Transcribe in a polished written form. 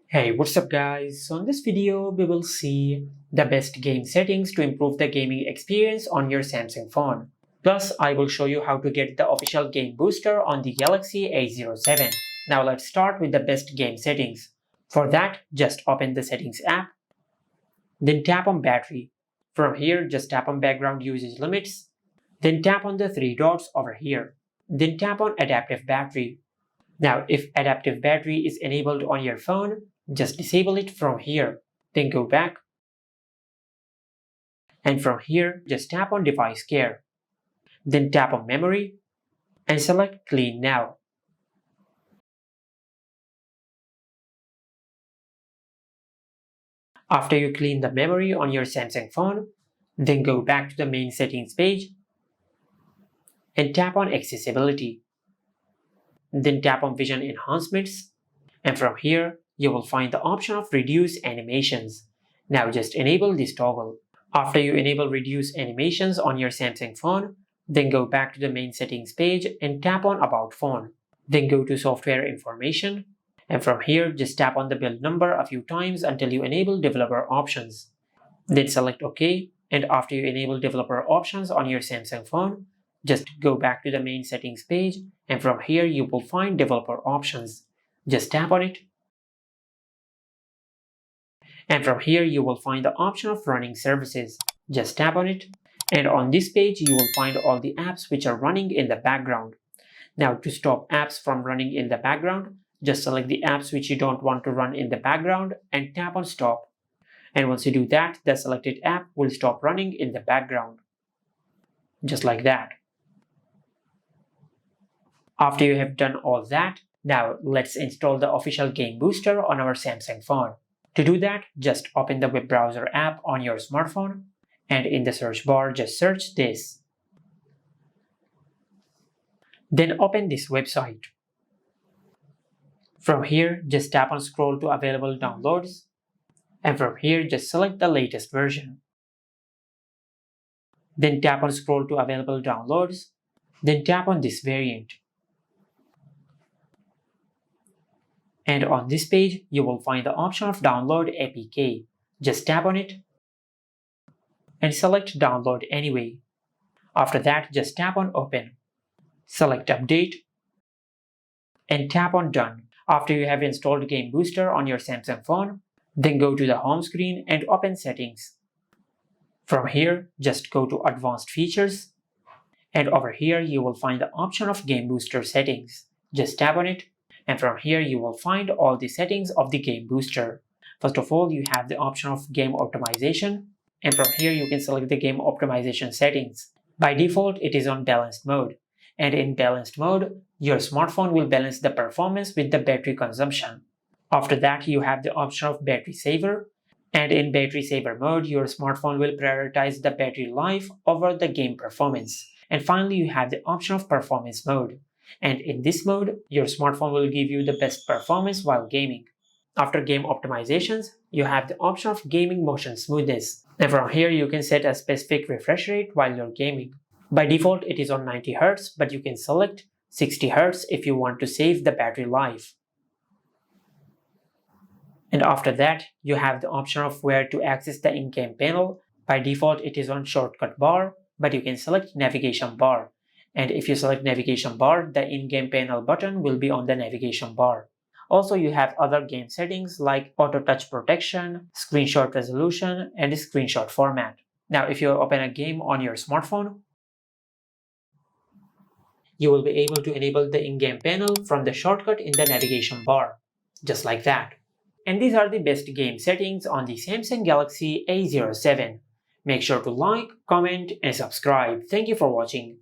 Hey, what's up guys? So in this video, we will see the best game settings to improve the gaming experience on your Samsung phone. Plus, I will show you how to get the official game booster on the Galaxy A07. Now let's start with the best game settings. For that, just open the settings app, then tap on battery. From here, just tap on background usage limits, then tap on the three dots over here. Then tap on adaptive battery. Now, if adaptive battery is enabled on your phone, just disable it from here. Then go back. And from here, just tap on device care. Then tap on memory and select clean now. After you clean the memory on your Samsung phone, then go back to the main settings page and tap on accessibility. Then tap on vision enhancements, and from here you will find the option of reduce animations. Now just enable this toggle. After you enable reduce animations on your Samsung phone, then go back to the main settings page and tap on about phone. Then go to software information, and from here just tap on the build number a few times until you enable developer options. Then select OK, and after you enable developer options on your Samsung phone, just go back to the main settings page, and from here you will find developer options. Just tap on it, and from here you will find the option of running services. Just tap on it, and on this page you will find all the apps which are running in the background. Now to stop apps from running in the background, just select the apps which you don't want to run in the background and tap on stop. And once you do that, the selected app will stop running in the background. Just like that. After you have done all that, now let's install the official game booster on our Samsung phone. To do that, just open the web browser app on your smartphone, and in the search bar just search this. Then open this website. From here, just tap on scroll to available downloads, and from here just select the latest version. Then tap on scroll to available downloads, then tap on this variant. And on this page, you will find the option of download APK. Just tap on it and select download anyway. After that, just tap on open. Select update and tap on done. After you have installed Game Booster on your Samsung phone, then go to the home screen and open settings. From here, just go to advanced features, and over here you will find the option of Game Booster settings. Just tap on it, and from here you will find all the settings of the Game Booster. First of all, you have the option of game optimization, and from here you can select the game optimization settings. By default, it is on balanced mode, and in balanced mode, your smartphone will balance the performance with the battery consumption. After that, you have the option of battery saver, and in battery saver mode, your smartphone will prioritize the battery life over the game performance. And finally, you have the option of performance mode. And in this mode, your smartphone will give you the best performance while gaming. After game optimizations, you have the option of gaming motion smoothness. And from here, you can set a specific refresh rate while you're gaming. By default, it is on 90 Hz, but you can select 60 Hz if you want to save the battery life. And after that, you have the option of where to access the in-game panel. By default, it is on shortcut bar, but you can select navigation bar. And if you select navigation bar, the in-game panel button will be on the navigation bar. Also, you have other game settings like auto touch protection, screenshot resolution, and screenshot format. Now, if you open a game on your smartphone, you will be able to enable the in-game panel from the shortcut in the navigation bar, just like that. And these are the best game settings on the Samsung Galaxy A07. Make sure to like, comment, and subscribe. Thank you for watching.